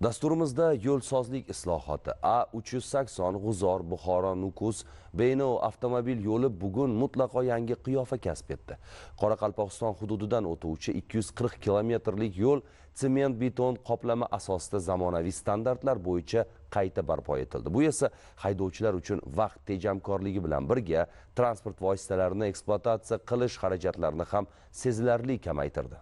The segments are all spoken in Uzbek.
Dasturimizda yo'lsozlik islohoti A380 G'uzor Buxoro Nukus Beyno avtomobil yo'li bugun mutlaqo yangi qiyofa kasb etdi. Qoraqalpog'iston hududidan o'tuvchi 240 kilometrlik yo'l sement beton qoplama asosida zamonaviy standartlar bo'yicha qayta barpo etildi. Bu esa haydovchilar uchun vaqt tejamkorligi bilan birga transport vositalarini ekspluatatsiya qilish xarajatlarini ham sezilarli kamaytirdi.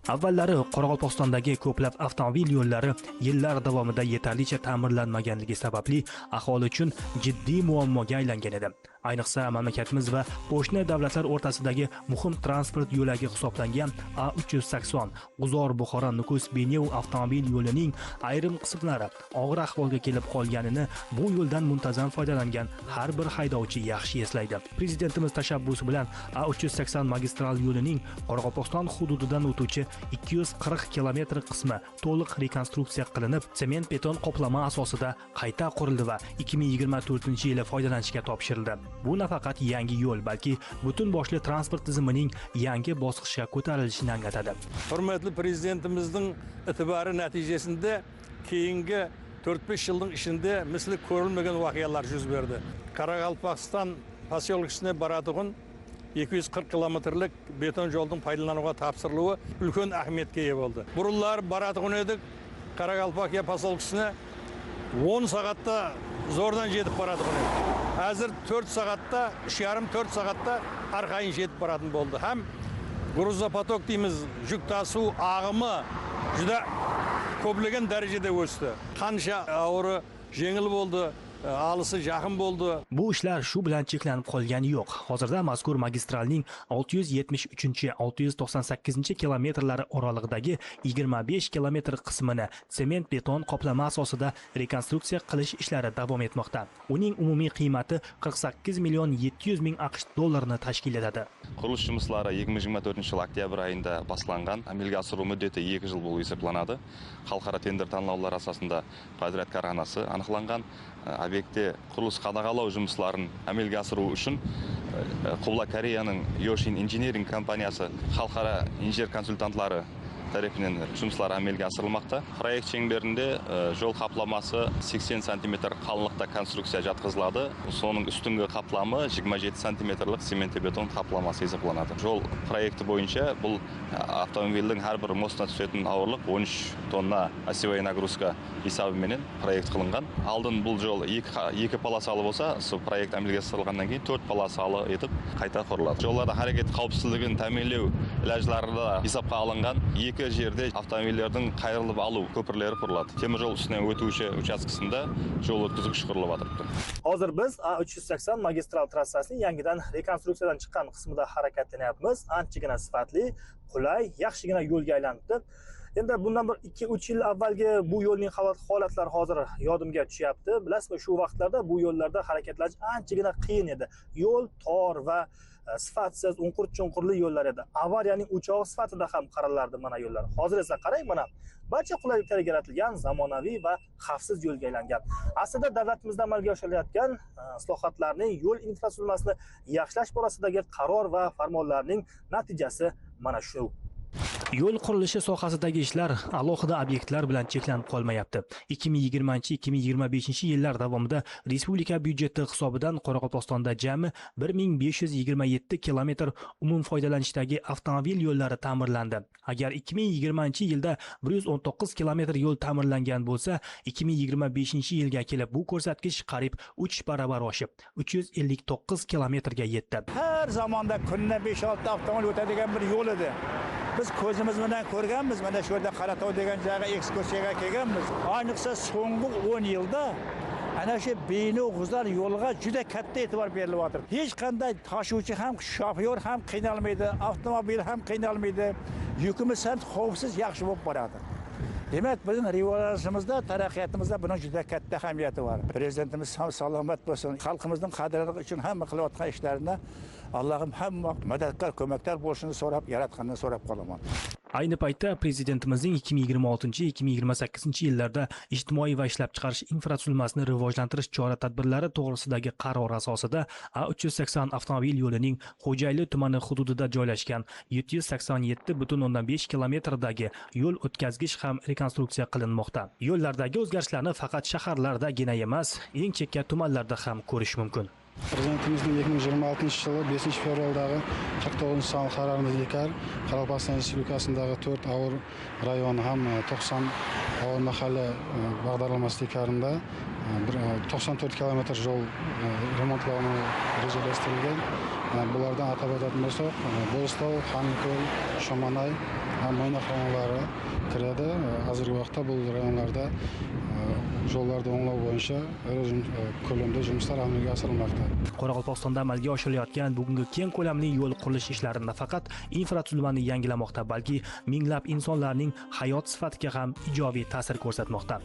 Avvallari Qoraqalpog'istondagi ko'plab avtomobil yo'llari yillar davomida yetarlicha ta'mirlanmaganligi sababli aholi uchun jiddiy muammoga aylangan edi. Ayniqsa mamlakatimiz va qo'shni davlatlar o'rtasidagi muhim transport yo'lagi hisoblangan A380 G'uzor Buxoro Nukus Beyno avtomobil yo'lining ayrim qismlari og'ir ahvolga kelib qolganini bu yo'ldan muntazam foydalangan har bir haydovchi yaxshi eslaydi. Prezidentimiz tashabbusi bilan A380 magistral yo'lining Qoraqalpog'iston hududidan o'tuvchi 240 kilometr qismi to'liq rekonstruksiya qilinib, sement beton qoplama asosida qayta qurildi va 2024-yili foydalanishga topshirildi. Bu nafaqat yangi yo'l, balki butun boshli transport tizimining yangi bosqichga ko'tarilishini anglatadi. Hurmatli prezidentimizning e'tibori natijasida keyingi 4-5 yilning ishinde misli ko'rilmagan voqealar yuz berdi. Qoraqalpog'iston posyolkasine boradigan 240 kilometrlik beton yo'lning foydalanuvga topshiriluvi ulkan ahamiyatga ega bo'ldi. Burunlar boradigan edik Qoraqalpoq posyolkasine 10 soatda zo'rdan yetib boradigan edi. Hozir 4 soatda, 3,5-4 soatda arqayın yetib boradigan bo'ldi. Ham gruzopotok deymiz, yuk tasuv ағымы juda ko'plagan darajada o'sdi. Qancha og'iri yengil bo'ldi, alısı yaxın bo'ldi. Bu ishlar shu bilan cheklanib qolgani yo'q. Hozirda mazkur magistralning 673-698 kilometrlari oralig'idagi 25 kilometr qismini sement beton qoplama asosida rekonstruksiya qilish ishlari davom etmoqda. Uning umumiy qiymati 48 million 700 ming AQSh dollarini tashkil etadi. Qurilish жұмыслары 2024-yil oktyabr ayında boshlangan. Amalga oshiruv muddati 2 yil bo'lib hisoblanadi. Xalqaro tender tanlovlar asosida qadriyat korxonasi aniqlangan. Объектте құрылыс қадағалау жұмысларын әмелге асыру үшін Құбыла Кореяның Yoshin Engineering компаниясы халықара инженер консультантлары тарапынан жұмыслар әмелге асырылмақта. Проект шеңберінде жол қапламасы 80 см қалыңлықта конструкция жатқызылады. Соның үстіңгі қапламы 27 см сement бетон қапламасы есептелінеді. Жол проекті бойынша бұл автомобильдің әрбір мостына түсетін ауырлық 13 тонна осевая нагрузка есебіменен проект қылынған. Алдын бұл жол екі полосалы болса, сол проект әмелге асырылғаннан кейін 4 полосалы етіп қайта құрылады. Жолlarda hareket қауіпсіздігін тәмінлеу ilajlarida hesapқа алынған екі жерде автомобильдердің қайырылып алу көпірлері құрылады. Темір жол үстінен өтуші учаскасында жол өткізгіш құрылып жатыр. Hozir biz A380 magistral trassasining yangidan rekonstruksiyadan chiqqan qismida harakatlanyapmiz. Anchagina sifatli, qulay, yaxshigina yo'lga aylanibdi. Endi bundan bir 2-3 yil avvalgi bu yo'lning holatlari hozir yodimga tushyapti. Bilasizmi, shu vaqtlarda bu yo'llarda harakatlanish anchagina qiyin edi. Yo'l tor va sifatsiz, unqur-chunqurli yo'llar edi. Avariyaning o'chog'i sifatida ham qaralardi mana yo'llar. Hozir esa qarang, mana barcha qulayliklar yaratilgan, zamonaviy va xavfsiz yo'lga aylangan. Aslida davlatimizda amalga oshirilayotgan islohotlarning yo'l infratuzilmasini yaxshilash borasidagi qaror va farmonlarning natijasi mana shu. Yo'l qurilishi sohasidagi ishlar alohida obyektlar bilan cheklanib qolmayapti. 2020-2025 yillar davomida respublika byudjeti hisobidan Qoraqalpog'istonda jami 1527 kilometr umum foydalanishdagi avtomobil yo'llari ta'mirlandi. Agar 2020-yilda 119 kilometr yo'l ta'mirlangan bo'lsa, 2025-yilga kelib bu ko'rsatkich qariyb 3 barobar oshib, 359 kilometrga yetdi. Har zamonda kunida 5-6 avtomobil o'tadigan bir yo'l edi. Biz ko'zimiz bilan ko'rganmiz, mana shu yerda Qaratov degan joyga ekskursiyaga kelganmiz. Ayniqsa so'nggi 10 yilda ana shu Beyno G'uzor yo'liga juda katta e'tibor berilyapti. Hech qanday tashuvchi ham, shofyor ham qiynalmaydi, avtomobil ham qiynalmaydi. Yukimiz ham xavfsiz yaxshi bo'lib boradi. Demak, bizning rivojlanishimizda, taraqqiyotimizda buning juda katta ahamiyati bor. Prezidentimiz ham salomat bo'lsin. Xalqimizning qadrlari uchun hamma qilayotgan ishlarini Allohim hamma madadkor, ko'makdor bo'lishini so'rab, yaratgandan so'rab qolaman. Ayni paytda prezidentimizning 2026-2028 yillarda ijtimoiy va ishlab chiqarish infratuzilmasini rivojlantirish chora-tadbirlari to'g'risidagi qaror asosida A380 avtomobil yo'lining Xo'jayli tumani hududida joylashgan 787,5 kilometrdagi yo'l o'tkazgich ham rekonstruksiya qilinmoqda. Yo'llardagi o'zgarishlarni faqat shaharlardagina emas, eng chekka tumanlarda ham ko'rish mumkin. Prezidentimizning 2026 yılı 5 fevraldagi 49 sonli qarorida dekar Qoraqalpog'iston Respublikasidagi 4 og'ir rayoni ham 90 og'ir mahalla бағдарламасы dekarında 94 kilometr yo'l remontlangani rejalashtirilgan. Bulardan atab o'tadigan bo'lsak, Bo'ristov, Xonko'l, Shomanay, Mo'ynoq rayonlari kiradi. Hozirgi vaqtda bu rayonlarda yo'llarda o'nglov bo'yicha ko'lamda жұмыстар amalga oshirilmoqda. Qoraqalpog'istonda amalga oshirilayotgan bugungi keng ko'lamli yo'l qurilish ishlari nafaqat infratuzilmani yangilamoqda, balki minglab insonlarning hayot sifatiga ham ijobiy ta'sir ko'rsatmoqda.